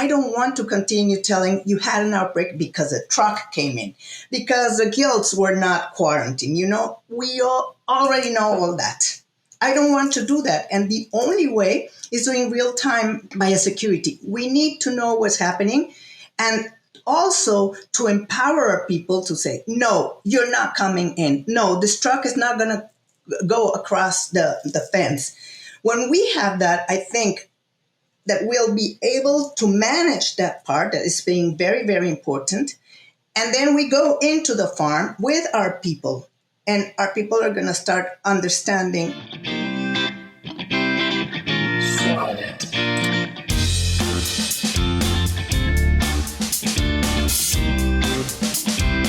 I don't want to continue telling you had an outbreak because a truck came in, because the guilds were not quarantined. We all already know all that. I don't want to do that. And the only way is doing real-time biosecurity. We need to know what's happening, and also to empower our people to say, no, you're not coming in. No, this truck is not going to go across the fence. When we have that, I think that we'll be able to manage that part that is being very, very important. And then we go into the farm with our people, and our people are going to start understanding.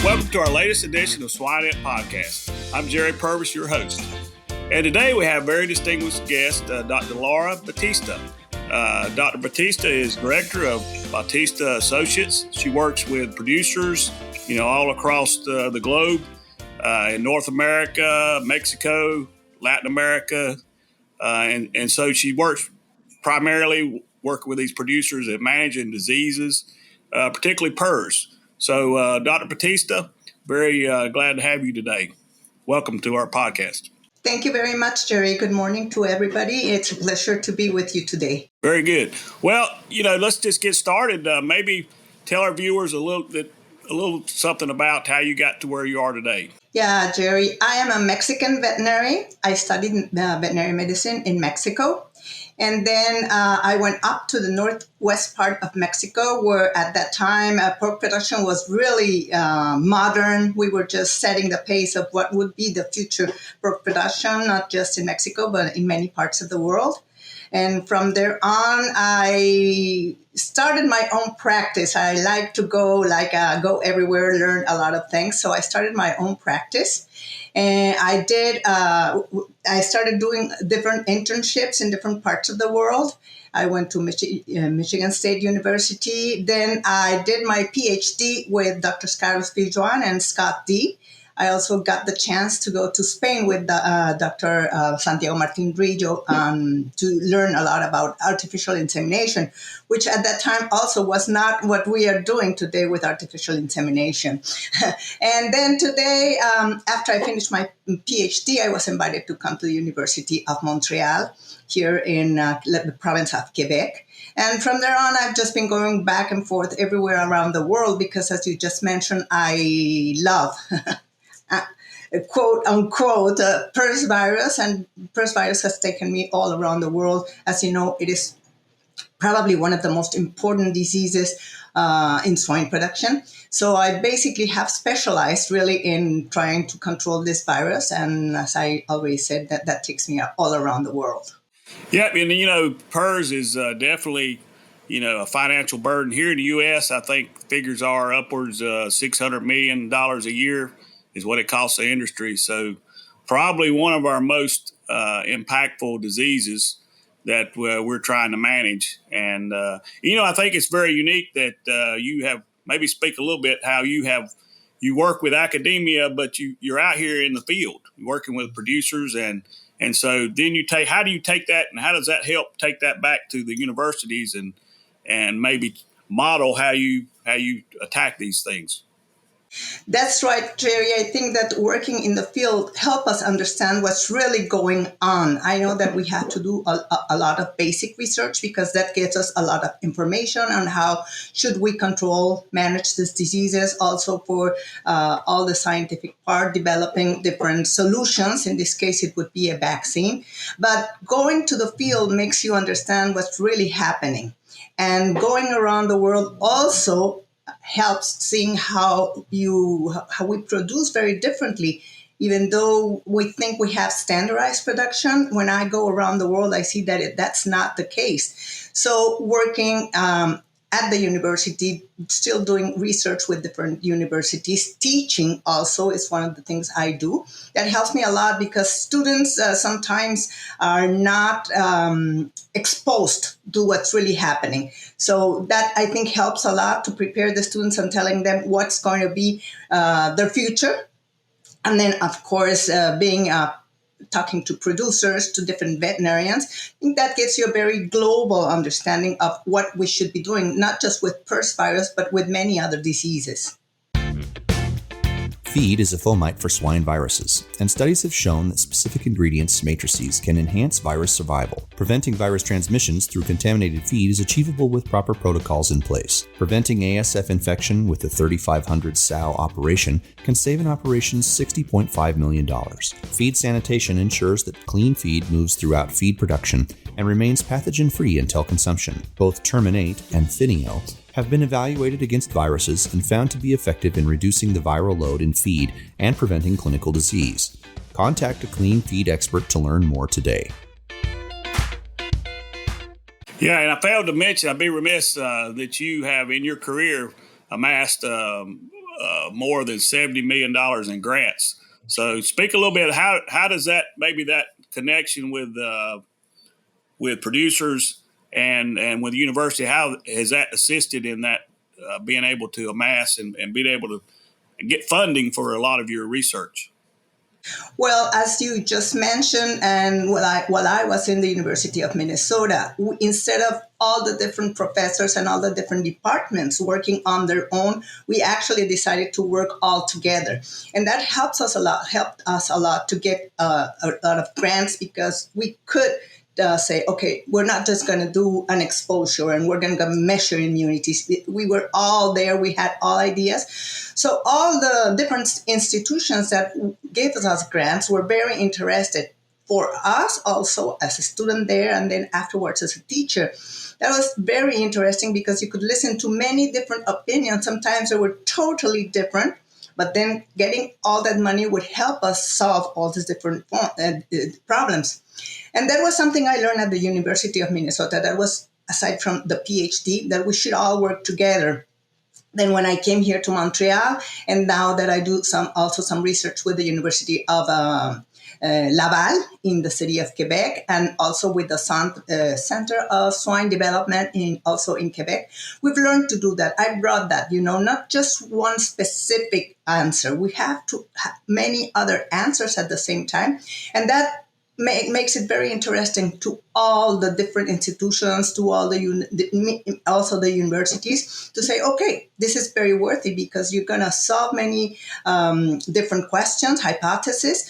Welcome to our latest edition of Swine Podcast. I'm Jerry Purvis, your host. And today we have a very distinguished guest, Dr. Laura Batista. Dr. Batista is director of Batista Associates. She works with producers, all across the globe, in North America, Mexico, Latin America. And so she works primarily working with these producers and managing diseases, particularly PRRS. So, Dr. Batista, very glad to have you today. Welcome to our podcast. Thank you very much, Jerry. Good morning to everybody. It's a pleasure to be with you today. Very good. Well, let's just get started. Maybe tell our viewers a little something about how you got to where you are today. Yeah, Jerry, I am a Mexican veterinary. I studied veterinary medicine in Mexico. And then I went up to the northwest part of Mexico, where at that time pork production was really modern. We were just setting the pace of what would be the future pork production, not just in Mexico, but in many parts of the world. And from there on, I started my own practice. I like to go everywhere, learn a lot of things. So I started my own practice. And I started doing different internships in different parts of the world. I went to Michigan State University. Then I did my PhD with Dr. Carlos Viljoan and Scott D. I also got the chance to go to Spain with Dr. Santiago Martin Grillo to learn a lot about artificial insemination, which at that time also was not what we are doing today with artificial insemination. And then today, after I finished my PhD, I was invited to come to the University of Montreal here in the province of Quebec. And from there on, I've just been going back and forth everywhere around the world because, as you just mentioned, I love quote unquote PRRS virus, and PRRS virus has taken me all around the world. As you know, it is probably one of the most important diseases in swine production. So I basically have specialized really in trying to control this virus, and as I always said, that takes me all around the world. Yeah, and PRRS is definitely a financial burden here in the U.S. I think figures are upwards $600 million a year is what it costs the industry. So probably one of our most impactful diseases that we're trying to manage. And, I think it's very unique that you have maybe speak a little bit how you work with academia, but you're out here in the field working with producers. And so then how do you take that and how does that help take that back to the universities and maybe model how you attack these things? That's right, Jerry. I think that working in the field help us understand what's really going on. I know that we have to do a lot of basic research because that gives us a lot of information on how should we manage these diseases. Also for all the scientific part, developing different solutions. In this case, it would be a vaccine. But going to the field makes you understand what's really happening. And going around the world also helps seeing how we produce very differently. Even though we think we have standardized production, when I go around the world, I see that that's not the case. So working at the university, still doing research with different universities, teaching also is one of the things I do. That helps me a lot because students sometimes are not exposed to what's really happening. So that I think helps a lot to prepare the students and telling them what's going to be their future. And then, of course, being talking to producers, to different veterinarians. I think that gives you a very global understanding of what we should be doing, not just with PRRS virus, but with many other diseases. Feed is a fomite for swine viruses, and studies have shown that specific ingredients matrices can enhance virus survival. Preventing virus transmissions through contaminated feed is achievable with proper protocols in place. Preventing ASF infection with the 3500 sow operation can save an operation $60.5 million. Feed sanitation ensures that clean feed moves throughout feed production and remains pathogen-free until consumption. Both Terminate and Thineo have been evaluated against viruses and found to be effective in reducing the viral load in feed and preventing clinical disease. Contact a clean feed expert to learn more today. Yeah, and I failed to mention, I'd be remiss that you have in your career amassed more than $70 million in grants. So speak a little bit, how does that, maybe that connection with producers and with the university, how has that assisted in that being able to amass and being able to get funding for a lot of your research? Well, as you just mentioned, and while I was in the University of Minnesota, instead of all the different professors and all the different departments working on their own, we actually decided to work all together. And that helped us a lot to get a lot of grants, because we could say, okay, we're not just going to do an exposure and we're going to measure immunities. We were all there. We had all ideas. So all the different institutions that gave us grants were very interested. For us also as a student there, and then afterwards as a teacher, that was very interesting because you could listen to many different opinions. Sometimes they were totally different. But then getting all that money would help us solve all these different problems. And that was something I learned at the University of Minnesota. That was, aside from the PhD, that we should all work together. Then when I came here to Montreal, and now that I do some research with the University of Laval in the city of Quebec, and also with the Center of Swine Development also in Quebec, we've learned to do that. I brought that, not just one specific answer. We have to have many other answers at the same time, and that makes it very interesting to all the different institutions, to all also the universities, to say, okay, this is very worthy because you're going to solve many different questions, hypotheses.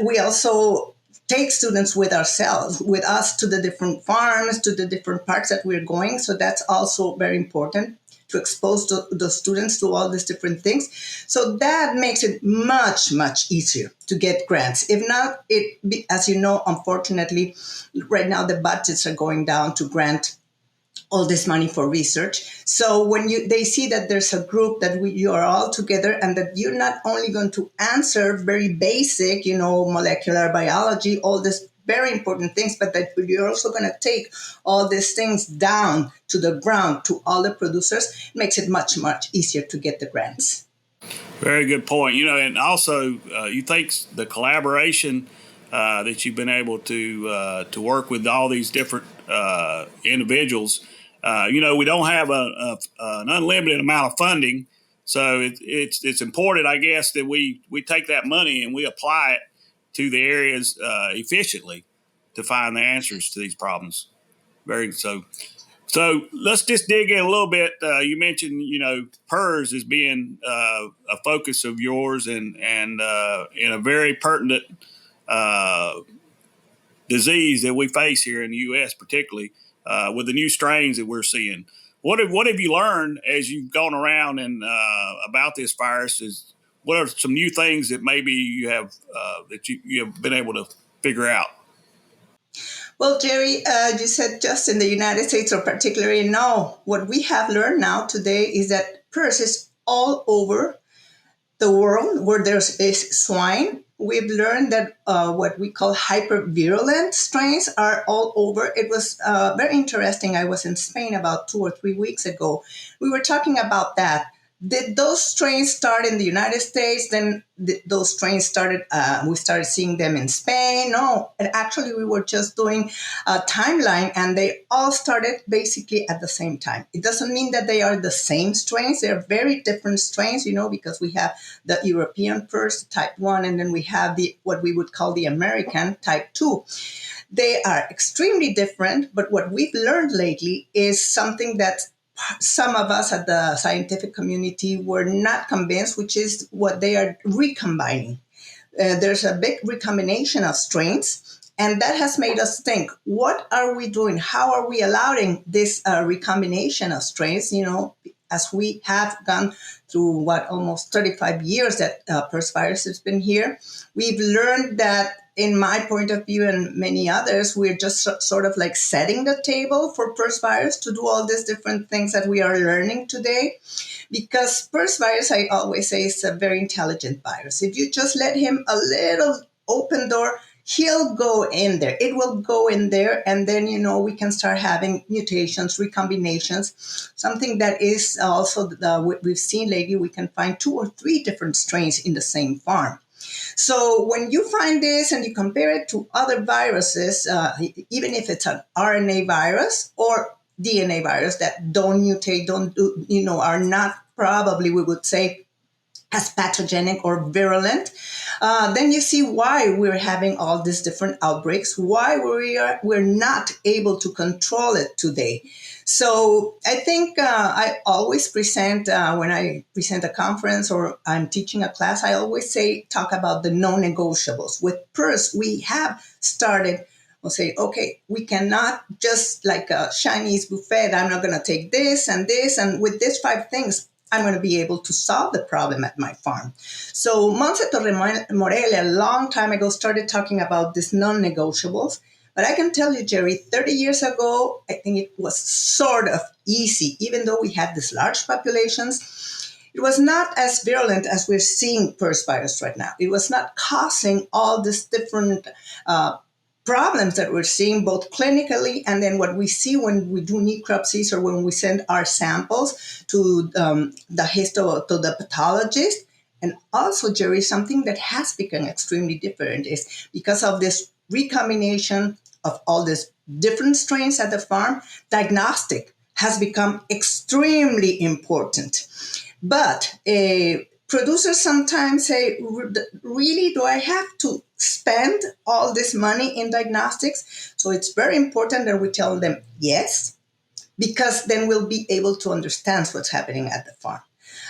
We also take students with us to the different farms, to the different parts that we're going. So that's also very important, to expose the students to all these different things. So that makes it much, much easier to get grants. If not, as you know, unfortunately, right now the budgets are going down to grant all this money for research. So when they see that there's a group that you are all together, and that you're not only going to answer very basic, molecular biology, all this very important things, but that you're also going to take all these things down to the ground to all the producers, it makes it much, much easier to get the grants. Very good point. And also you think the collaboration that you've been able to work with all these different individuals. We don't have an unlimited amount of funding, so it's important, I guess, that we take that money and we apply it to the areas efficiently to find the answers to these problems. So let's just dig in a little bit. You mentioned, PRRS as being a focus of yours, and in a very pertinent disease that we face here in the U.S., particularly with the new strains that we're seeing. What have you learned as you've gone around and about this virus? What are some new things that maybe you have that you have been able to figure out? Well, Jerry, you said just in the United States, or particularly no. What we have learned now today is that PRRS is all over the world where there's swine. We've learned that what we call hypervirulent strains are all over. It was very interesting. I was in Spain about 2 or 3 weeks ago. We were talking about that did those strains start in the United States? Then those strains started, we started seeing them in Spain. No, and actually we were just doing a timeline and they all started basically at the same time. It doesn't mean that they are the same strains. They're very different strains, because we have the European PRRS type 1 and then we have the what we would call the American type 2. They are extremely different, but what we've learned lately is something that some of us at the scientific community were not convinced, which is what they are recombining. There's a big recombination of strains, and that has made us think, what are we doing? How are we allowing this recombination of strains, as we have gone through almost 35 years that PRRS virus has been here. We've learned that, in my point of view and many others, we're just sort of like setting the table for PRRS virus to do all these different things that we are learning today. Because PRRS virus, I always say, is a very intelligent virus. If you just let him a little open door, he'll go in there. It will go in there. And then, we can start having mutations, recombinations, something that is also what we've seen lately. We can find 2 or 3 different strains in the same farm. So when you find this and you compare it to other viruses, even if it's an RNA virus or DNA virus that don't mutate, are not probably, we would say, as pathogenic or virulent, then you see why we're having all these different outbreaks, why we're not able to control it today. So I think I always present, when I present a conference or I'm teaching a class, I always talk about the non-negotiables. With PRRS, we have started, we'll say, okay, we cannot just like a Chinese buffet, I'm not going to take this, and with these 5 things, I'm going to be able to solve the problem at my farm. So Monse Morelia, a long time ago, started talking about these non-negotiables. But I can tell you, Jerry, 30 years ago, I think it was sort of easy. Even though we had these large populations, it was not as virulent as we're seeing PRRS virus right now. It was not causing all these different problems that we're seeing both clinically and then what we see when we do necropsies or when we send our samples to the pathologist. And also, Jerry, something that has become extremely different is because of this recombination of all these different strains at the farm, diagnostic has become extremely important. But producers sometimes say, really, do I have to spend all this money in diagnostics? So it's very important that we tell them yes, because then we'll be able to understand what's happening at the farm.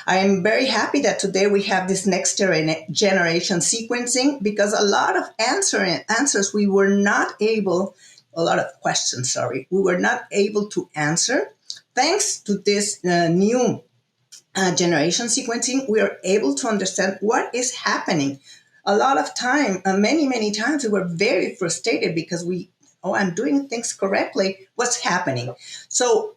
I am very happy that today we have this next generation sequencing, because a lot of answers we were not able, a lot of questions, we were not able to answer. Thanks to this new generation sequencing, we are able to understand what is happening. A lot of time, many times, we were very frustrated because I'm doing things correctly. What's happening? So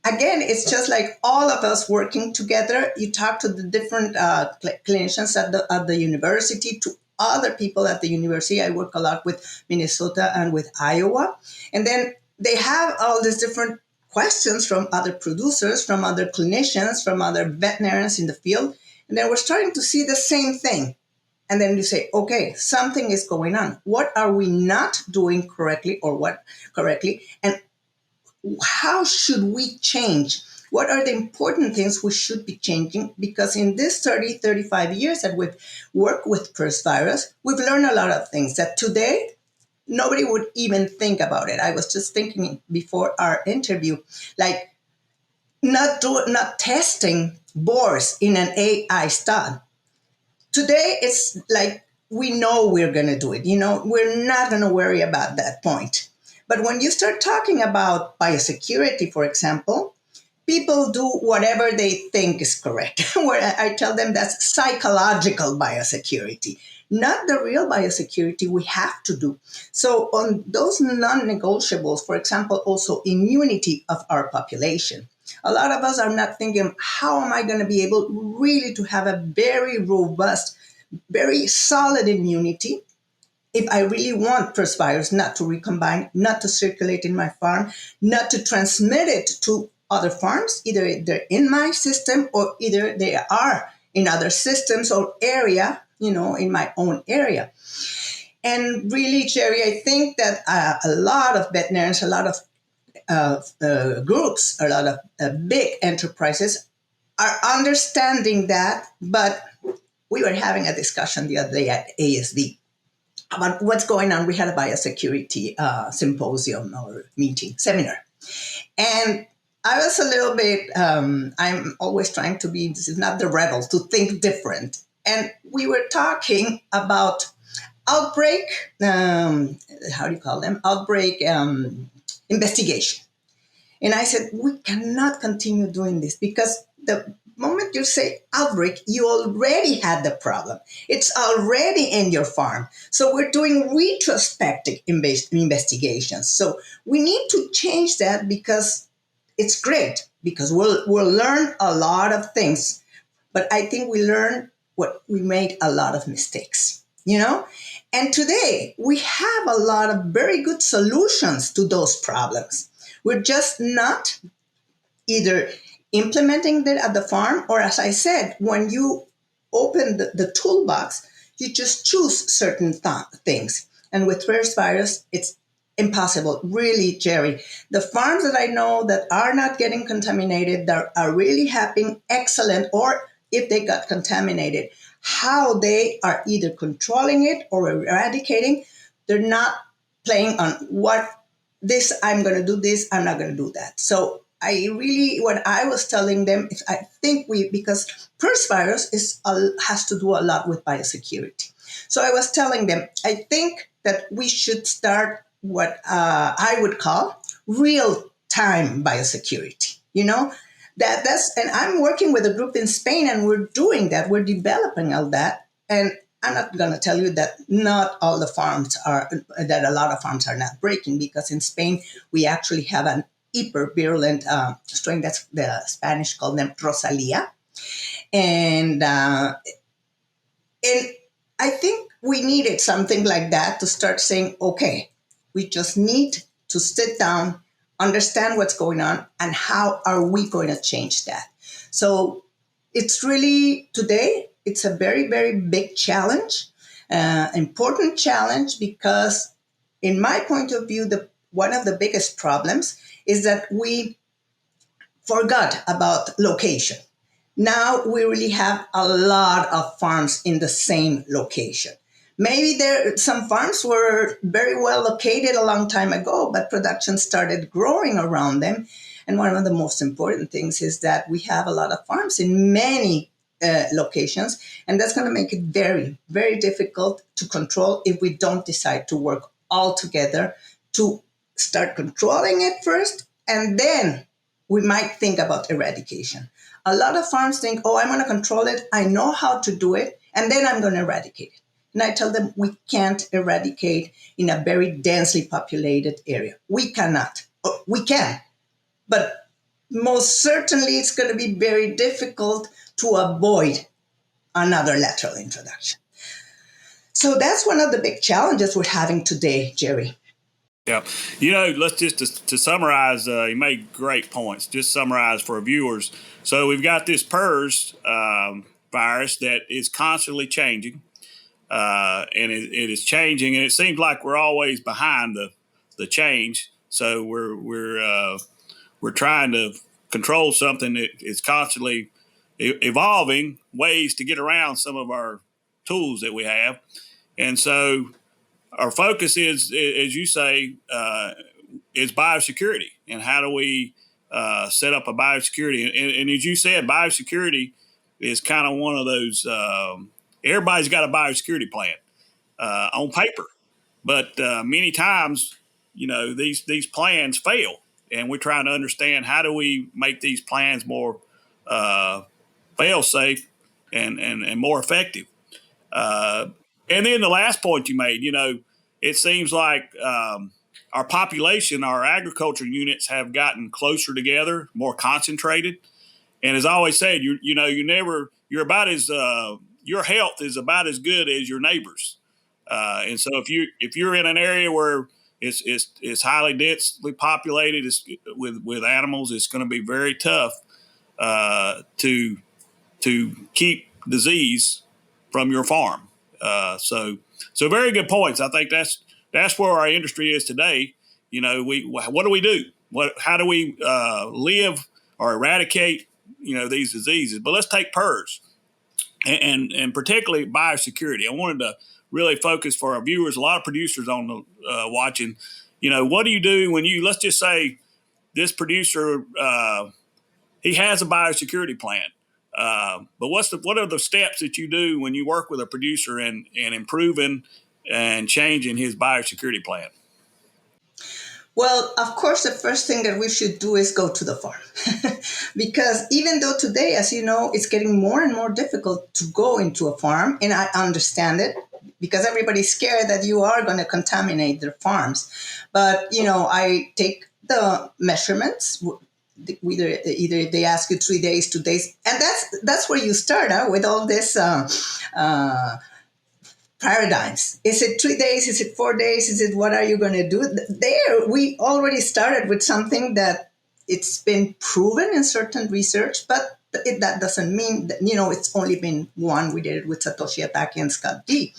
again, it's just like all of us working together. You talk to the different clinicians at the university, to other people at the university. I work a lot with Minnesota and with Iowa. And then they have all these different questions from other producers, from other clinicians, from other veterinarians in the field. And then we're starting to see the same thing. And then you say, okay, something is going on. What are we not doing correctly, or what correctly? And how should we change? What are the important things we should be changing? Because in this 35 years that we've worked with PRRS virus, we've learned a lot of things that today nobody would even think about it. I was just thinking before our interview, like not testing boars in an AI stud. Today, it's like we know we're going to do it. We're not going to worry about that point. But when you start talking about biosecurity, for example, people do whatever they think is correct. Where I tell them that's psychological biosecurity, not the real biosecurity we have to do. So on those non-negotiables, for example, also immunity of our population. A lot of us are not thinking, how am I going to be able really to have a very robust, very solid immunity if I really want PRRS virus not to recombine, not to circulate in my farm, not to transmit it to other farms. Either they're in my system or either they are in other systems or area, in my own area. And really, Jerry, I think that a lot of veterinarians, a lot of groups, a lot of big enterprises are understanding that. But we were having a discussion the other day at ASD about what's going on. We had a biosecurity symposium or seminar. And I was a little bit, I'm always trying to be, this is not the rebel, to think different. And we were talking about outbreak, how do you call them? Outbreak investigation. And I said, we cannot continue doing this because the moment you say outbreak, you already had the problem. It's already in your farm. So we're doing retrospective investigations. So we need to change that because it's great, because we'll learn a lot of things. But I think we made a lot of mistakes, And today we have a lot of very good solutions to those problems. We're just not either implementing that at the farm, or as I said, when you open the toolbox, you just choose certain things. And with first virus, it's impossible. Really, Jerry, the farms that I know that are not getting contaminated, that are really having excellent, or if they got contaminated, how they are either controlling it or eradicating, they're not playing on I'm going to do this, I'm not going to do that. So what I was telling them is I think because PRRS virus has to do a lot with biosecurity. So I was telling them, I think that we should start what I would call real-time biosecurity, and I'm working with a group in Spain and we're doing that. We're developing all that. And I'm not going to tell you that not all the farms that a lot of farms are not breaking, because in Spain, we actually have an hyper virulent strain. That's the Spanish called them Rosalia. And I think we needed something like that to start saying, okay, we just need to sit down, understand what's going on, and how are we going to change that. So it's really today, it's a very, very big challenge, important challenge, because in my point of view, one of the biggest problems is that we forgot about location. Now we really have a lot of farms in the same location. Maybe some farms were very well located a long time ago, but production started growing around them. And one of the most important things is that we have a lot of farms in many locations, and that's going to make it very, very difficult to control if we don't decide to work all together to start controlling it first, and then we might think about eradication. A lot of farms think, oh, I'm going to control it, I know how to do it, and then I'm going to eradicate it. And I tell them we can't eradicate in a very densely populated area. We cannot. We can, but most certainly it's going to be very difficult to avoid another lateral introduction. So that's one of the big challenges we're having today, Jerry. Yeah. Let's just to summarize, you made great points. Just summarize for our viewers. So we've got this PRRS virus that is constantly changing. And it is changing, and it seems like we're always behind the change. So we're trying to control something that is constantly evolving ways to get around some of our tools that we have. And so our focus is, as you say, is biosecurity, and how do we set up a biosecurity? And as you said, biosecurity is kind of one of those. Everybody's got a biosecurity plan on paper, but many times, these plans fail, and we're trying to understand how do we make these plans more fail safe and more effective. And then the last point you made, it seems like our population, our agriculture units have gotten closer together, more concentrated. And as I always said, you're about as your health is about as good as your neighbors. And so if you're in an area where it's highly densely populated. It's with animals. It's going to be very tough to keep disease from your farm. So very good points. I think that's where our industry is today. You know, what do we do? How do we live or eradicate these diseases? But let's take PRRS and particularly biosecurity. I wanted to really focus for our viewers. A lot of producers on the watching. What do you do when let's just say this producer he has a biosecurity plan. But what are the steps that you do when you work with a producer and improving and changing his biosecurity plan? Well, of course, the first thing that we should do is go to the farm. Because even though today, as you know, it's getting more and more difficult to go into a farm, and I understand it because everybody's scared that you are going to contaminate their farms. But, I take the measurements. Either they ask you 3 days, 2 days, and that's where you start out with all this paradigms. Is it 3 days? Is it 4 days? Is it what are you going to do? There, we already started with something that it's been proven in certain research, but that doesn't mean that, it's only been one. We did it with Satoshi Atake and Scott D.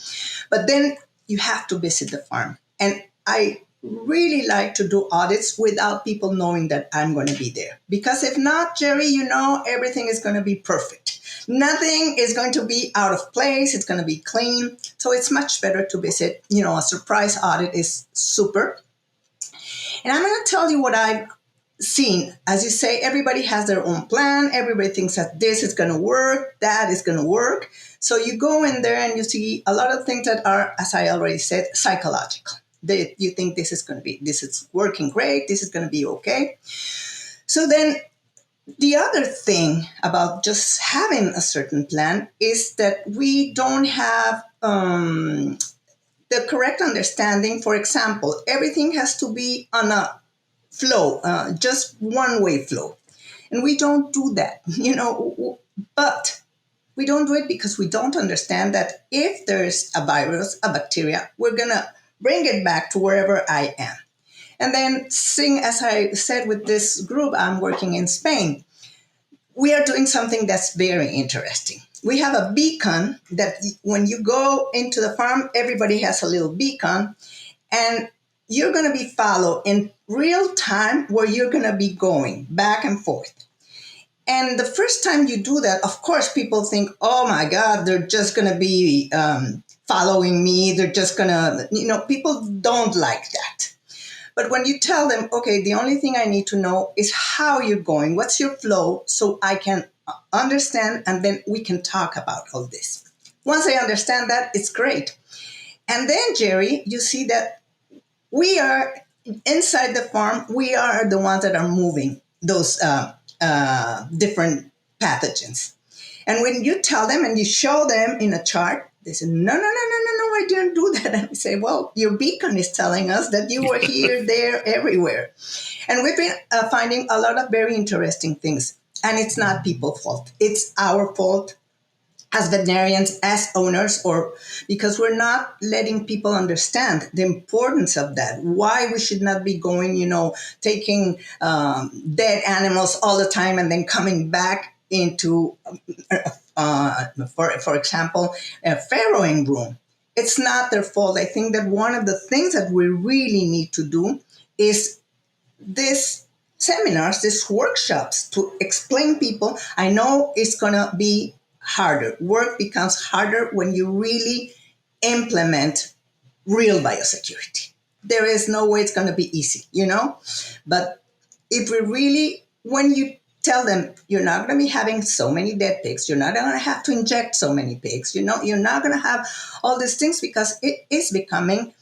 But then you have to visit the farm. And I really like to do audits without people knowing that I'm going to be there. Because if not, Jerry, everything is going to be perfect. Nothing is going to be out of place. It's going to be clean. So it's much better to visit. A surprise audit is super. And I'm going to tell you what I've seen. As you say, everybody has their own plan. Everybody thinks that this is going to work, that is going to work. So you go in there and you see a lot of things that are, as I already said, psychological. You think this is working great, this is going to be okay. So then the other thing about just having a certain plan is that we don't have the correct understanding. For example, everything has to be on a flow, just one-way flow. And we don't do that, but we don't do it because we don't understand that if there's a virus, a bacteria, we're going to bring it back to wherever I am. And then as I said, with this group, I'm working in Spain. We are doing something that's very interesting. We have a beacon that when you go into the farm, everybody has a little beacon, and you're going to be followed in real time where you're going to be going back and forth. And the first time you do that, of course, people think, oh my God, they're just going to be following me. They're just going to, people don't like that. But when you tell them, okay, the only thing I need to know is how you're going, what's your flow, so I can understand, and then we can talk about all this. Once I understand that, it's great. And then, Jerry, you see that we are inside the farm. We are the ones that are moving those different pathogens. And when you tell them and you show them in a chart, they say, no, I didn't do that. And I say, well, your beacon is telling us that you were here, there, everywhere. And we've been finding a lot of very interesting things. And it's not people's fault. It's our fault as veterinarians, as owners, or because we're not letting people understand the importance of that, why we should not be going, taking dead animals all the time and then coming back into, for example, a farrowing room. It's not their fault. I think that one of the things that we really need to do is this seminars, these workshops to explain people. I know it's going to be harder. Work becomes harder when you really implement real biosecurity. There is no way it's going to be easy, But if we really, when you tell them you're not going to be having so many dead pigs, you're not going to have to inject so many pigs, you're not going to have all these things, because it is becoming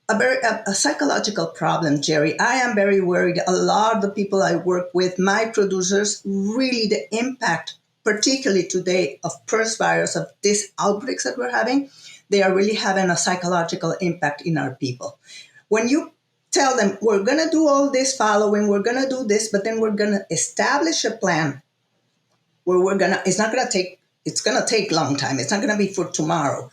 a psychological problem, Jerry. I am very worried. A lot of the people I work with, my producers, really the impact, particularly today, of PRRS virus, of these outbreaks that we're having, they are really having a psychological impact in our people. When you tell them, we're going to do all this following, we're going to do this, but then we're going to establish a plan where it's not going to take it's going to take a long time. It's not going to be for tomorrow.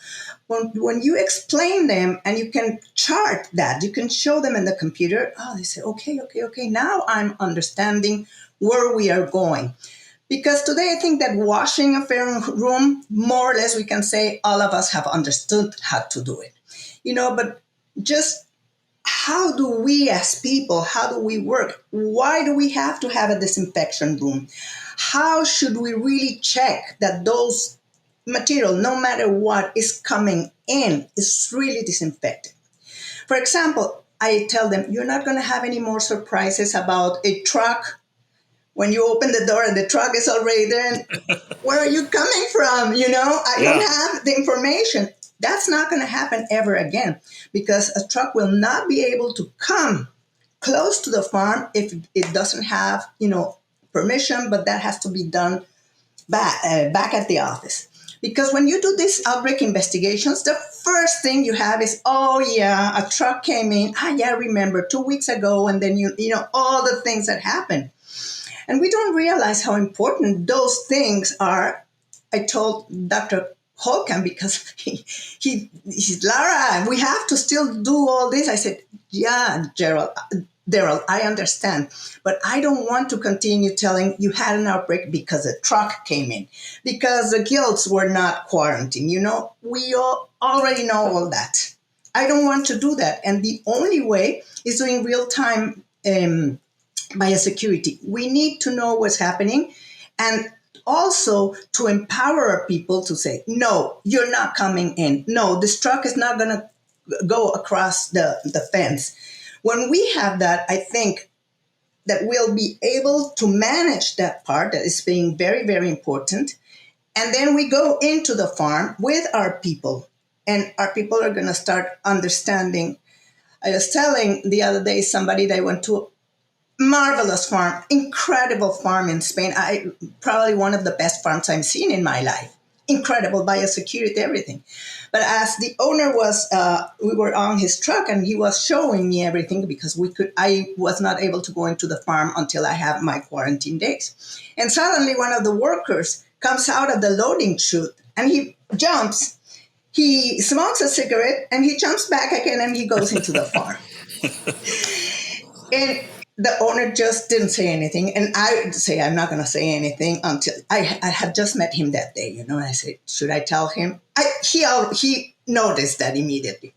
When you explain them and you can chart that, you can show them in the computer, oh, they say, okay, now I'm understanding where we are going. Because today I think that washing a fair room, more or less we can say all of us have understood how to do it. But just how do we as people, how do we work? Why do we have to have a disinfection room? How should we really check that those material, no matter what is coming in, is really disinfected? For example, I tell them, you're not going to have any more surprises about a truck. When you open the door and the truck is already there, and where are you coming from? I don't have the information. That's not going to happen ever again, because a truck will not be able to come close to the farm if it doesn't have, permission, but that has to be done back at the office. Because when you do these outbreak investigations, the first thing you have is, oh yeah, a truck came in. I remember 2 weeks ago, and then all the things that happened. And we don't realize how important those things are. I told Dr. Holcomb, because he's Lara, we have to still do all this. I said, yeah, Daryl, I understand, but I don't want to continue telling you had an outbreak because a truck came in, because the guilds were not quarantined. We all already know all that. I don't want to do that. And the only way is doing real-time biosecurity. We need to know what's happening, and also to empower our people to say, no, you're not coming in. No, this truck is not going to go across the fence. When we have that, I think that we'll be able to manage that part that is being very, very important. And then we go into the farm with our people, and our people are going to start understanding. I was telling the other day somebody that I went to marvelous farm, incredible farm in Spain. Probably one of the best farms I've seen in my life. Incredible biosecurity, everything. But as the owner was, we were on his truck and he was showing me everything, because I was not able to go into the farm until I have my quarantine days. And suddenly one of the workers comes out of the loading chute and he jumps, he smokes a cigarette and he jumps back again and he goes into the farm. And the owner just didn't say anything. And I would say, I'm not going to say anything until I had just met him that day, And I said, should I tell him? He noticed that immediately.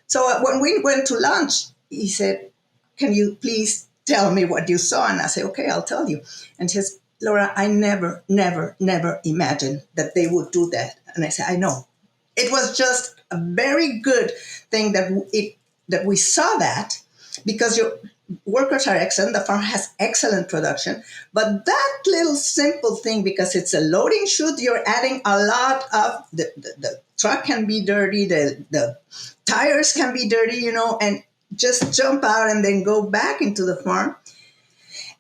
So when we went to lunch, he said, can you please tell me what you saw? And I said, okay, I'll tell you. And he says, Laura, I never imagined that they would do that. And I said, I know. It was just a very good thing that we saw that, because your workers are excellent. The farm has excellent production. But that little simple thing, because it's a loading chute, you're adding a lot of the truck can be dirty, the tires can be dirty, and just jump out and then go back into the farm.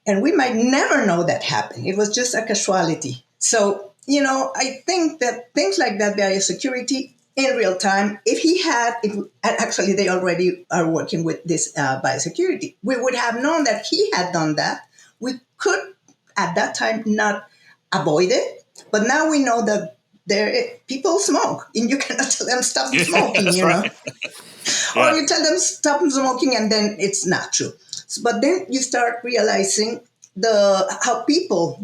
And we might never know that happened. It was just a casualty. So, I think that things like that, biosecurity, in real time, if he had, actually they already are working with this biosecurity, we would have known that he had done that. We could, at that time, not avoid it, but now we know that people smoke, and you cannot tell them stop smoking, Right. Or you tell them stop smoking, and then it's not true. But then you start realizing how people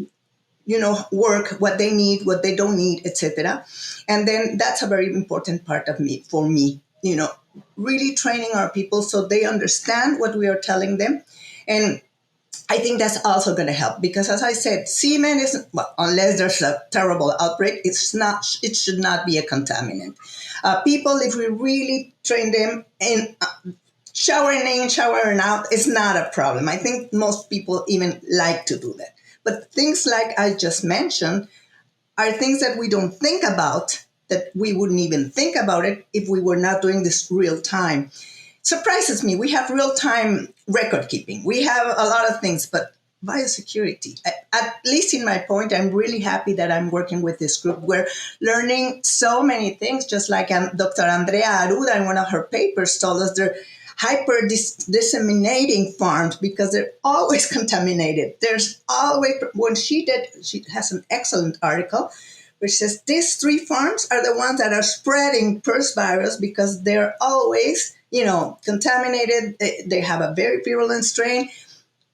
work, what they need, what they don't need, etc. And then that's a very important part for me, really training our people so they understand what we are telling them. And I think that's also going to help, because as I said, semen is, unless there's a terrible outbreak, it should not be a contaminant. People, if we really train them in showering in, showering out, it's not a problem. I think most people even like to do that. But things like I just mentioned are things that we don't think about, that we wouldn't even think about it if we were not doing this real time. Surprises me. We have real time record keeping. We have a lot of things, but biosecurity, at least in my point, I'm really happy that I'm working with this group. We're learning so many things, just like Dr. Andrea Aruda in one of her papers told us they're hyper disseminating farms because they're always contaminated. There's always, she has an excellent article which says these 3 farms are the ones that are spreading PRRS virus because they're always, contaminated. They have a very virulent strain.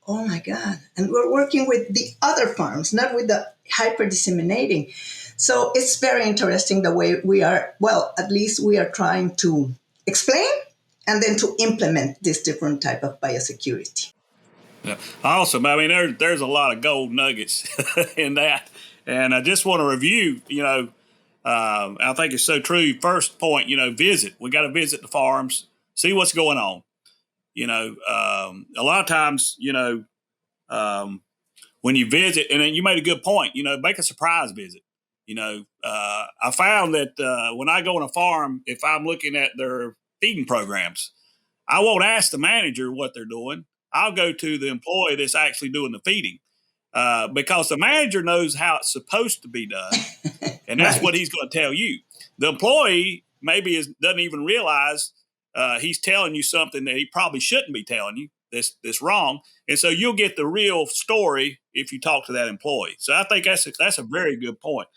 Oh my God. And we're working with the other farms, not with the hyper disseminating. So it's very interesting the way we are, well, at least we are trying to explain and then to implement this different type of biosecurity. Yeah. Awesome. I mean, there's a lot of gold nuggets in that. And I just want to review, I think it's so true. First point, visit. We got to visit the farms, see what's going on. A lot of times, when you visit, and then you made a good point, make a surprise visit. I found that when I go on a farm, if I'm looking at their feeding programs, I won't ask the manager what they're doing. I'll go to the employee that's actually doing the feeding because the manager knows how it's supposed to be done, and that's Right. what he's going to tell you. The employee maybe doesn't even realize he's telling you something that he probably shouldn't be telling you. That's wrong, and so you'll get the real story if you talk to that employee. So I think that's a very good point.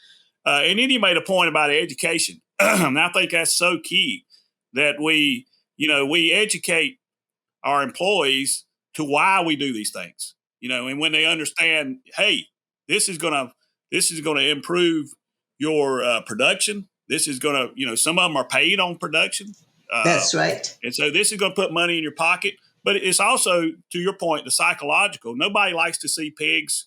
And then you made a point about education, and I think that's so key that we educate our employees to why we do these things. And when they understand, hey, this is gonna improve your production. This is gonna, some of them are paid on production. That's right. And so this is going to put money in your pocket. But it's also, to your point, the psychological. Nobody likes to see pigs.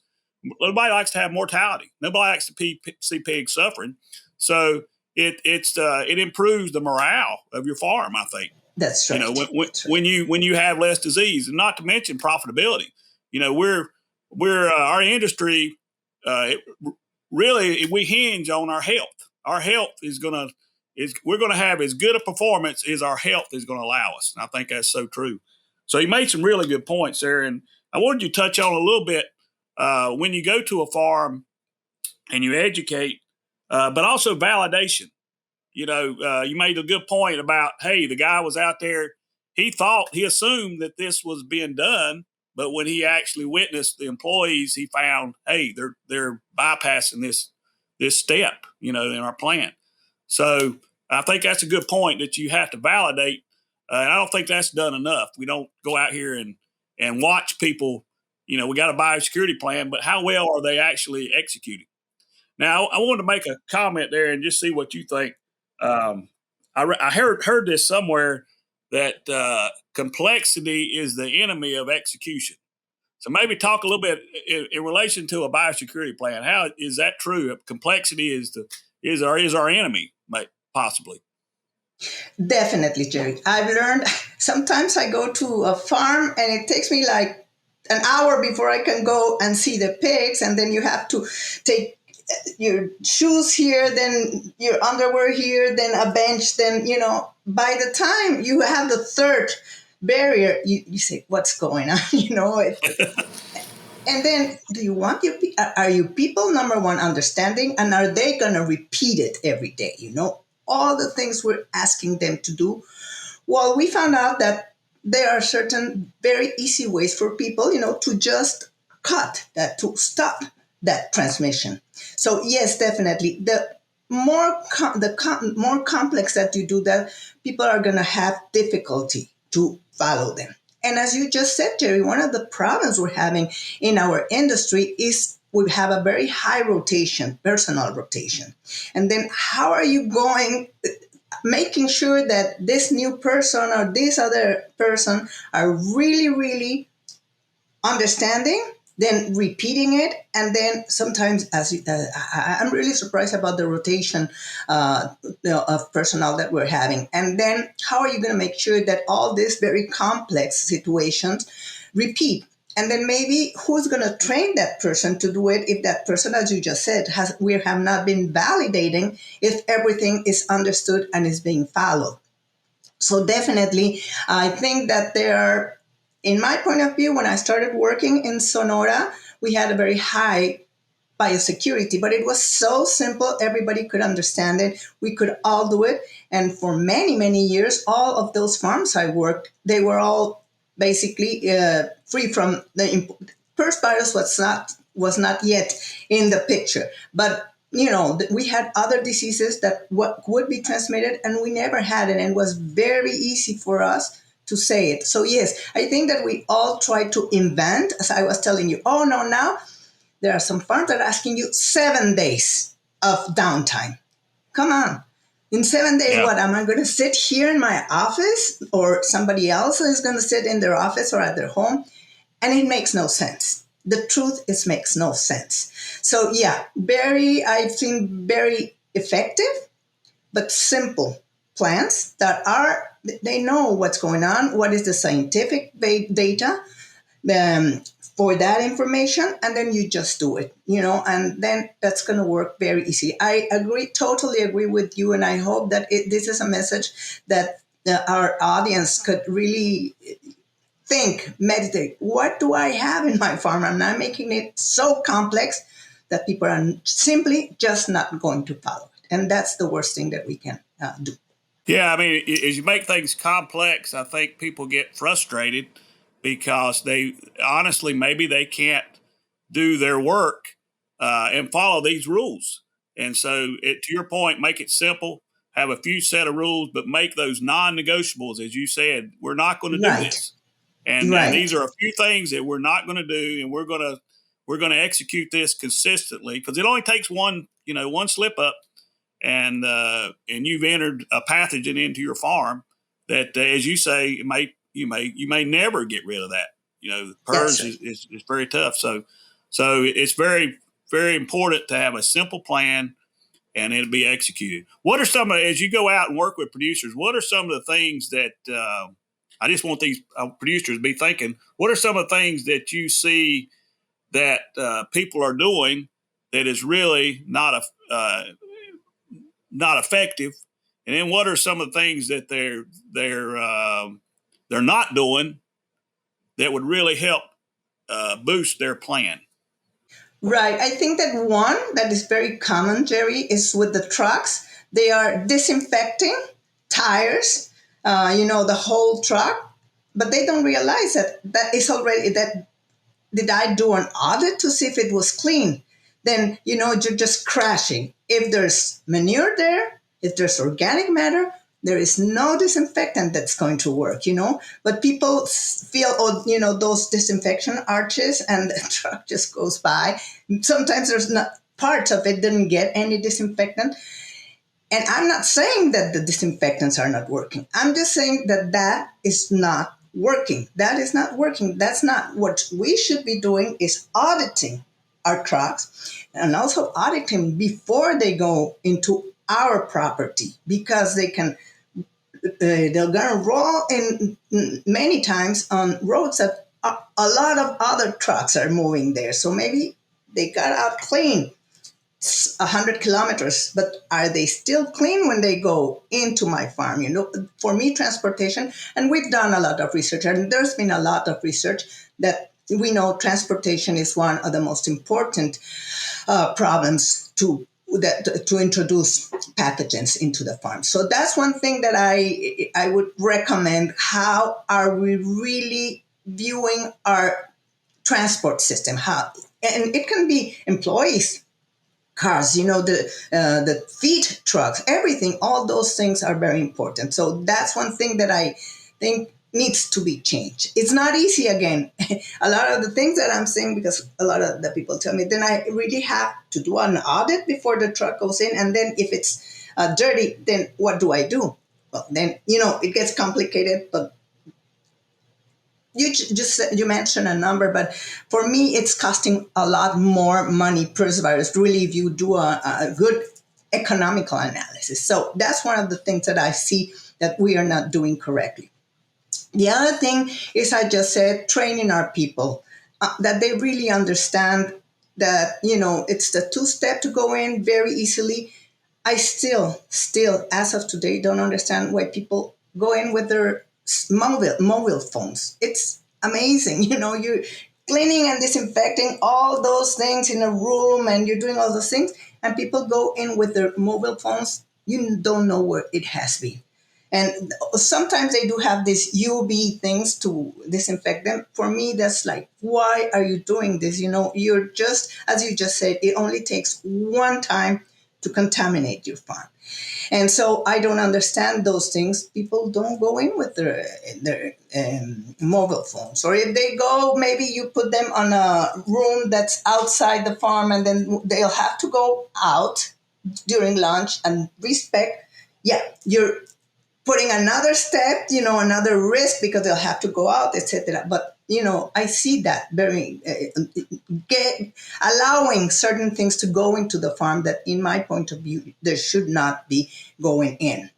Nobody likes to have mortality. Nobody likes to see pigs suffering. So it improves the morale of your farm, I think. That's right. When you have less disease, and not to mention profitability. Our industry really, we hinge on our health. Our health we're going to have as good a performance as our health is going to allow us. And I think that's so true. So you made some really good points there. And I wanted you to touch on a little bit when you go to a farm and you educate, but also validation. You made a good point about, hey, the guy was out there. He assumed that this was being done. But when he actually witnessed the employees, he found, hey, they're bypassing this step, in our plant. So I think that's a good point that you have to validate. And I don't think that's done enough. We don't go out here and watch people. We got a biosecurity plan, but how well are they actually executing? Now, I wanted to make a comment there and just see what you think. I heard this somewhere that complexity is the enemy of execution. So maybe talk a little bit in relation to a biosecurity plan. How is that true? Complexity is our enemy, possibly. Definitely, Jerry. I've learned sometimes I go to a farm and it takes me like an hour before I can go and see the pigs. And then you have to take your shoes here, then your underwear here, then a bench. Then, by the time you have the third barrier, you say, what's going on? And then are you people, number one, understanding? And are they going to repeat it every day? All the things we're asking them to do. Well, we found out that there are certain very easy ways for people, to just to stop that transmission. So yes, definitely. The more complex that you do that, people are going to have difficulty to follow them. And as you just said, Jerry, one of the problems we're having in our industry is we have a very high rotation, personal rotation. And then how are you making sure that this new person or this other person are really, really understanding, then repeating it, and then sometimes I'm really surprised about the rotation of personnel that we're having. And then how are you going to make sure that all these very complex situations repeat? And then maybe who's going to train that person to do it if that person, as you just said, we have not been validating if everything is understood and is being followed. So definitely, I think that there are, in my point of view, when I started working in Sonora, we had a very high biosecurity, but it was so simple. Everybody could understand it. We could all do it. And for many, many years, all of those farms I worked, they were all basically free from the PRRS virus was not yet in the picture. But we had other diseases that what would be transmitted, and we never had it, and it was very easy for us to say it. So yes, I think that we all try to invent, as I was telling you. Oh no, now there are some farms that are asking you 7 days of downtime. Come on. In 7 days, Yeah. what? Am I going to sit here in my office, or somebody else is going to sit in their office or at their home? And it makes no sense. The truth is, makes no sense. So yeah, I think very effective, but simple plans that they know what's going on, what is the scientific data, for that information, and then you just do it, and then that's going to work very easy. I totally agree with you, and I hope that this is a message that our audience could really think, meditate. What do I have in my farm? I'm not making it so complex that people are simply just not going to follow it, and that's the worst thing that we can do. Yeah, I mean, as you make things complex, I think people get frustrated because they honestly maybe they can't do their work and follow these rules. And so, to your point, make it simple. Have a few set of rules, but make those non-negotiables. As you said, we're not going to do Right, this, and right, these are a few things that we're not going to do, and we're going to execute this consistently because it only takes one slip up and you've entered a pathogen into your farm that, as you say, you may never get rid of that. that's PRRS right. is very tough. So it's very very important to have a simple plan and it'll be executed. What are as you go out and work with producers? What are some of the things that I just want these producers to be thinking? What are some of the things that you see that people are doing that is really not effective, and then what are some of the things that they're not doing that would really help boost their plan? Right. I think that one that is very common, Jerry, is with the trucks. They are disinfecting tires, the whole truck, but they don't realize that is already that. Did I do an audit to see if it was clean? Then, you're just crashing. If there's manure there, if there's organic matter, there is no disinfectant that's going to work. But people feel, those disinfection arches, and the truck just goes by. Sometimes there's not, parts of it didn't get any disinfectant. And I'm not saying that the disinfectants are not working. I'm just saying that is not working. That is not working. That's not what we should be doing, is auditing our trucks, and also auditing before they go into our property, because they're going to roll in many times on roads that a lot of other trucks are moving there. So maybe they got out clean 100 kilometers, but are they still clean when they go into my farm? For me, transportation, and we've done a lot of research, and there's been a lot of research that we know transportation is one of the most important problems to introduce pathogens into the farm. So that's one thing that I would recommend. How are we really viewing our transport system? And it can be employees, cars, the feed trucks, everything, all those things are very important. So that's one thing that I think needs to be changed. It's not easy, again. A lot of the things that I'm saying, because a lot of the people tell me, then I really have to do an audit before the truck goes in. And then if it's dirty, then what do I do? Well, then, it gets complicated, but you mentioned a number, but for me, it's costing a lot more money per virus, really, if you do a good economical analysis. So that's one of the things that I see that we are not doing correctly. The other thing is, I just said, training our people, that they really understand that, it's the two-step to go in very easily. I still, as of today, don't understand why people go in with their mobile phones. It's amazing. You're cleaning and disinfecting all those things in a room, and you're doing all those things, and people go in with their mobile phones. You don't know where it has been. And sometimes they do have these UV things to disinfect them. For me, that's like, why are you doing this? You're just, as you just said, it only takes one time to contaminate your farm. And so I don't understand those things. People don't go in with their mobile phones. Or if they go, maybe you put them on a room that's outside the farm, and then they'll have to go out during lunch and respect. Yeah, you're putting another step, another risk because they'll have to go out, etc. But I see that very get, allowing certain things to go into the farm that, in my point of view, there should not be going in.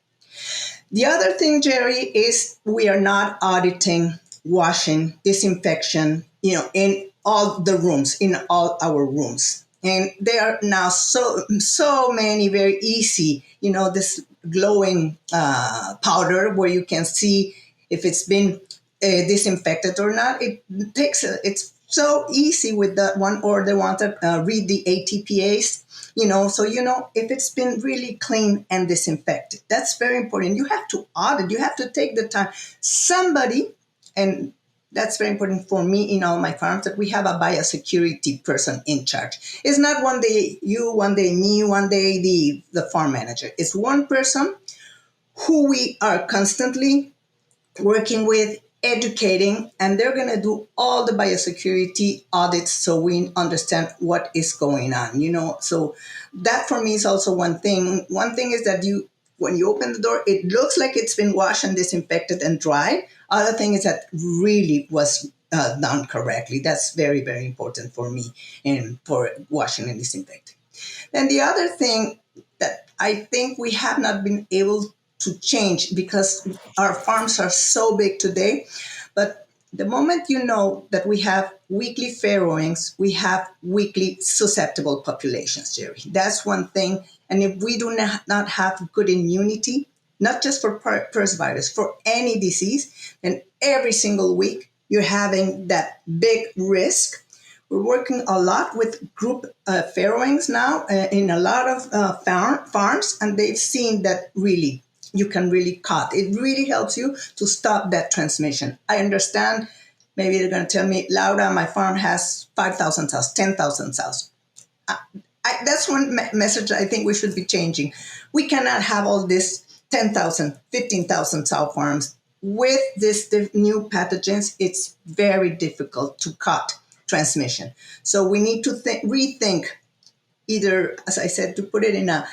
The other thing, Jerry, is we are not auditing washing, disinfection, in all the rooms, in all our rooms. And there are now so many very easy, this glowing powder where you can see if it's been disinfected or not. It's so easy with that one, or the one that read the ATPAs, so if it's been really clean and disinfected. That's very important. You have to audit. You have to take the time. Somebody, and that's very important for me in all my farms, that we have a biosecurity person in charge. It's not one day you, one day me, one day the farm manager. It's one person who we are constantly working with, educating, and they're going to do all the biosecurity audits so we understand what is going on. So that for me is also one thing. One thing is that when you open the door, it looks like it's been washed and disinfected and dried. Other thing is that really was done correctly. That's very, very important for me and for washing and disinfecting. Then the other thing that I think we have not been able to change, because our farms are so big today, but the moment that we have weekly farrowings, we have weekly susceptible populations, Jerry. That's one thing. And if we do not have good immunity, not just for PRRS virus, for any disease, then every single week you're having that big risk. We're working a lot with group farrowings now in a lot of farms, and they've seen that really you can really cut. It really helps you to stop that transmission. I understand. Maybe they're going to tell me, Laura, my farm has 5,000 sows, 10,000 sows. That's one message I think we should be changing. We cannot have all this 10,000, 15,000 sow farms. With this new pathogens, it's very difficult to cut transmission. So we need to rethink, either, as I said, to put it in a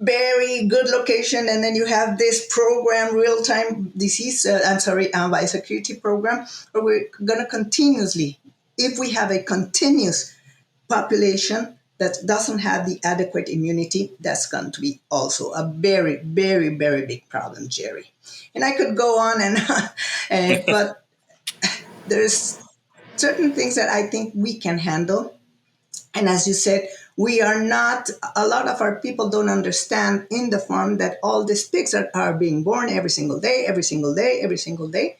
very good location, and then you have this program, real-time disease, biosecurity program, where we're going to continuously, if we have a continuous population that doesn't have the adequate immunity, that's going to be also a very, very, very big problem, Jerry. And I could go on and on, but there's certain things that I think we can handle. And as you said, we are not, a lot of our people don't understand in the farm that all these pigs are being born every single day, every single day, every single day.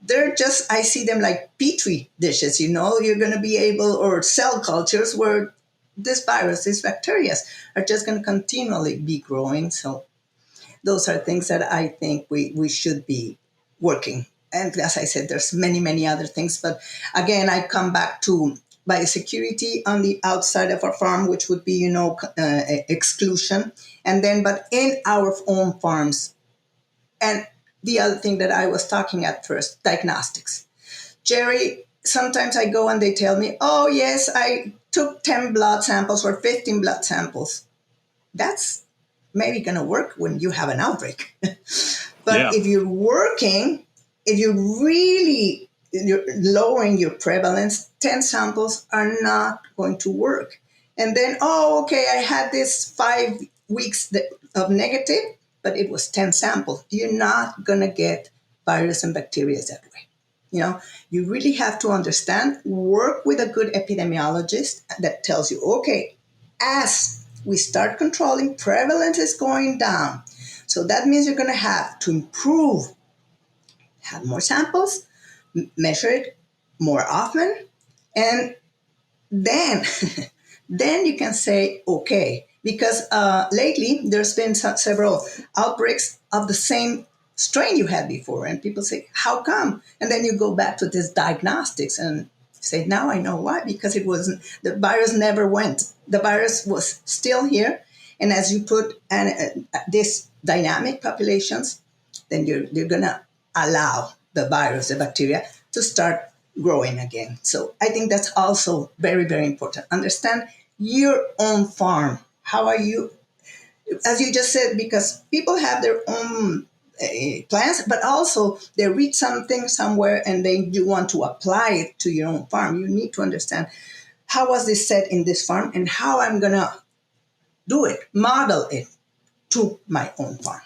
They're just, I see them like petri dishes, you're going to be able, or cell cultures where this virus, these bacteria are just going to continually be growing. So those are things that I think we should be working. And as I said, there's many, many other things. But again, I come back to biosecurity on the outside of our farm, which would be, exclusion. And then, but in our own farms. And the other thing that I was talking at first, diagnostics. Jerry, sometimes I go and they tell me, oh, yes, I took 10 blood samples or 15 blood samples. That's maybe going to work when you have an outbreak. But if you're working, if you're lowering your prevalence, 10 samples are not going to work. And then, I had this 5 weeks of negative, but it was 10 samples. You're not going to get virus and bacteria that way. You really have to understand, work with a good epidemiologist that tells you, okay, as we start controlling, prevalence is going down. So that means you're going to have to improve, have more samples, measure it more often, and then then you can say, okay, because lately there's been several outbreaks of the same strain you had before. And people say, how come? And then you go back to this diagnostics and say, now I know why, because it wasn't, the virus never went. The virus was still here. And as you put this dynamic populations, then you're going to allow the virus, the bacteria, to start growing again. So I think that's also very, very important. Understand your own farm. How are you, as you just said, because people have their own plans, but also they read something somewhere and then you want to apply it to your own farm. You need to understand, how was this set in this farm and how I'm going to do it, model it to my own farm.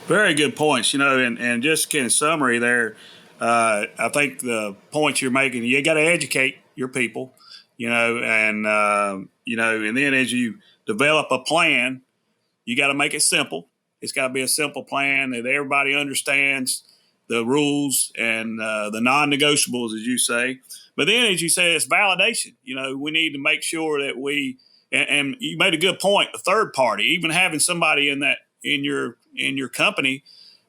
Very good points, and just in summary there, I think the points you're making, you got to educate your people, and then as you develop a plan, you got to make it simple. It's got to be a simple plan that everybody understands the rules and the non-negotiables, as you say. But then, as you say, it's validation. We need to make sure that and you made a good point, a third party, even having somebody in your company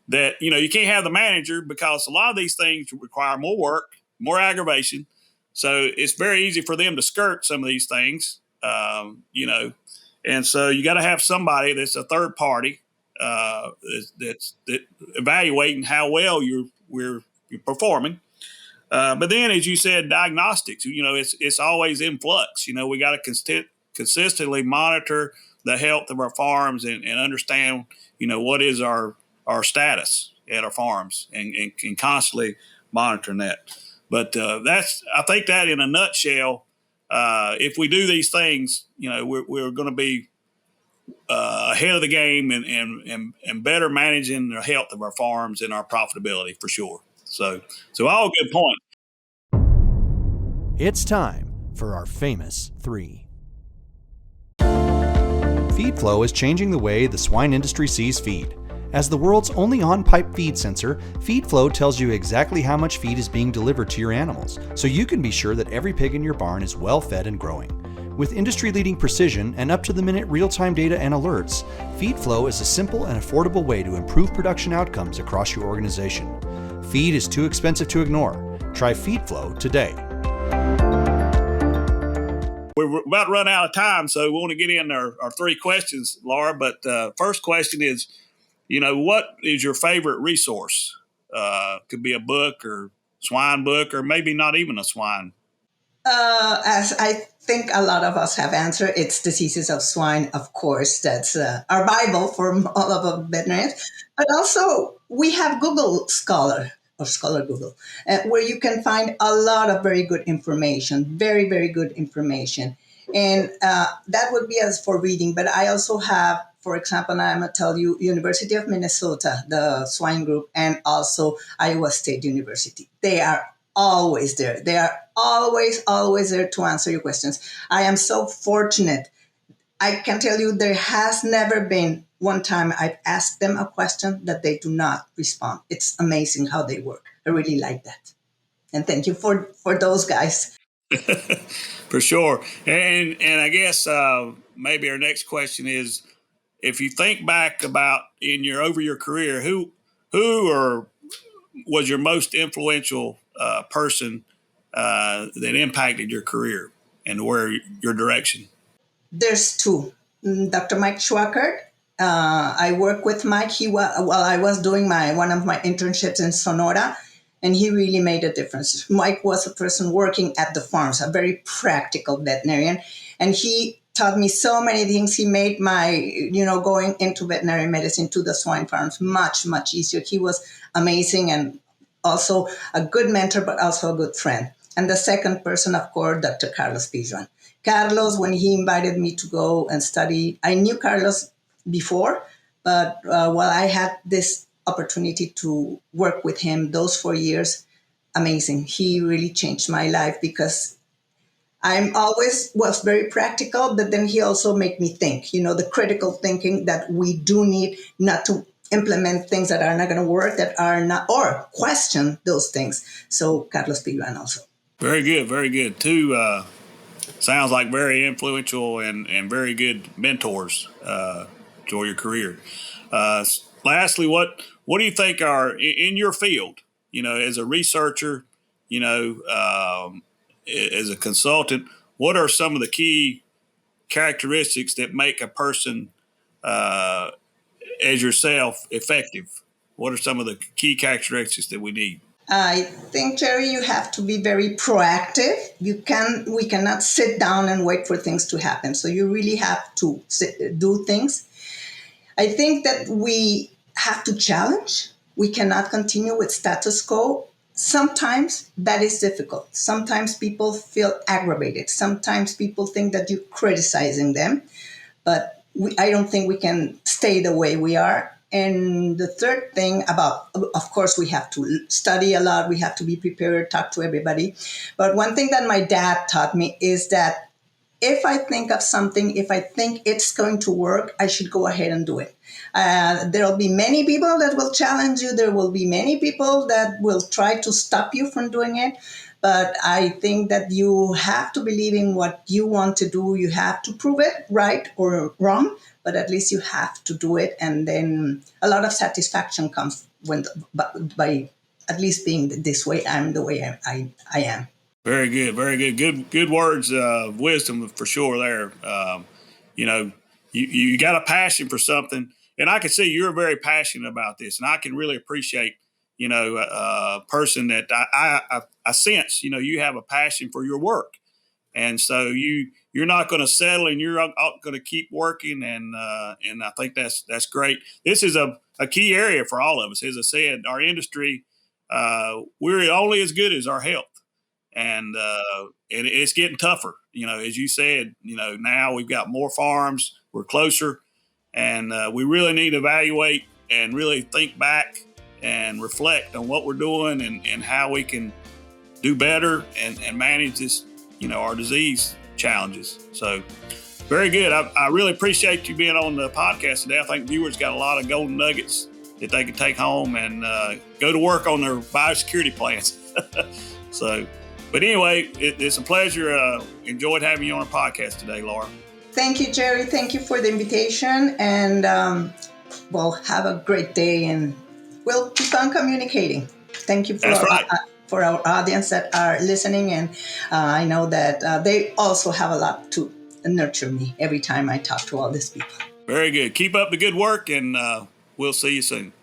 that, you can't have the manager, because a lot of these things require more work, more aggravation. So it's very easy for them to skirt some of these things, and so you got to have somebody that's a third party that's evaluating how well you're performing. But then, as you said, diagnostics, it's always in flux. We got to consistently monitor the health of our farms and understand, what is our status at our farms, and constantly monitoring that. But I think that in a nutshell, if we do these things, we're going to be ahead of the game and better managing the health of our farms and our profitability, for sure. So all good points. It's time for our famous three. Feed flow is changing the way the swine industry sees feed. As the world's only on-pipe feed sensor, feed flow tells you exactly how much feed is being delivered to your animals, so you can be sure that every pig in your barn is well fed and growing. With industry-leading precision and up-to-the-minute real-time data and alerts, feed flow is a simple and affordable way to improve production outcomes across your organization. Feed is too expensive to ignore. Try feed flow today. We're about to run out of time, so we want to get in our three questions, Laura. But first question is, what is your favorite resource? Could be a book or swine book, or maybe not even a swine. As I think a lot of us have answered, it's Diseases of Swine, of course. That's our Bible for all of our veterinarians. But also, we have Google Scholar, or Scholar Google, where you can find a lot of very good information, very, very good information. And that would be as for reading. But I also have, for example, I'm going to tell you, University of Minnesota, the swine group, and also Iowa State University. They are always there. They are always there to answer your questions. I am so fortunate. I can tell you there has never been one time I've asked them a question that they do not respond. It's amazing how they work. I really like that. And thank you for those guys. For sure. And I guess maybe our next question is, if you think back about over your career, who was your most influential person that impacted your career and where your direction? There's two. Dr. Mike Schwackert. I worked with Mike. While I was doing one of my internships in Sonora, and he really made a difference. Mike was a person working at the farms, a very practical veterinarian, and he taught me so many things. He made my, going into veterinary medicine to the swine farms much, much easier. He was amazing and also a good mentor, but also a good friend. And the second person, of course, Dr. Carlos Pijuan. Carlos, when he invited me to go and study, I knew Carlos before, but while I had this opportunity to work with him those 4 years, amazing. He really changed my life because I'm always was very practical, but then he also made me think, the critical thinking that we do need, not to implement things that are not going to work, that are not, or question those things. So Carlos Pijuan also. Very good, very good. Two sounds like very influential and very good mentors for your career. lastly, what do you think are in your field? As a researcher, as a consultant, what are some of the key characteristics that make a person as yourself effective? What are some of the key characteristics that we need? I think, Jerry, you have to be very proactive. We cannot sit down and wait for things to happen. So you really have to do things. I think that we have to challenge. We cannot continue with status quo. Sometimes that is difficult. Sometimes people feel aggravated. Sometimes people think that you're criticizing them. But I don't think we can stay the way we are. And the third thing of course, we have to study a lot. We have to be prepared, talk to everybody. But one thing that my dad taught me is that if I think of something, if I think it's going to work, I should go ahead and do it. There will be many people that will challenge you. There will be many people that will try to stop you from doing it. But I think that you have to believe in what you want to do. You have to prove it right or wrong, but at least you have to do it. And then a lot of satisfaction comes by at least being this way. I'm the way I am. Very good, very good, good words of wisdom for sure. There, you know, you got a passion for something, and I can see you're very passionate about this, and I can really appreciate, a person that I sense, you have a passion for your work, and so you're not going to settle, and you're going to keep working, and I think that's great. This is a key area for all of us. As I said, our industry, we're only as good as our health. And it's getting tougher. As you said, now we've got more farms, we're closer, and we really need to evaluate and really think back and reflect on what we're doing and how we can do better and manage this, our disease challenges. So very good. I really appreciate you being on the podcast today. I think viewers got a lot of golden nuggets that they can take home and go to work on their biosecurity plans. But anyway, it's a pleasure. Enjoyed having you on our podcast today, Laura. Thank you, Jerry. Thank you for the invitation. And have a great day. And we'll keep on communicating. Thank you for our audience that are listening. And I know that they also have a lot to nurture me every time I talk to all these people. Very good. Keep up the good work, and we'll see you soon.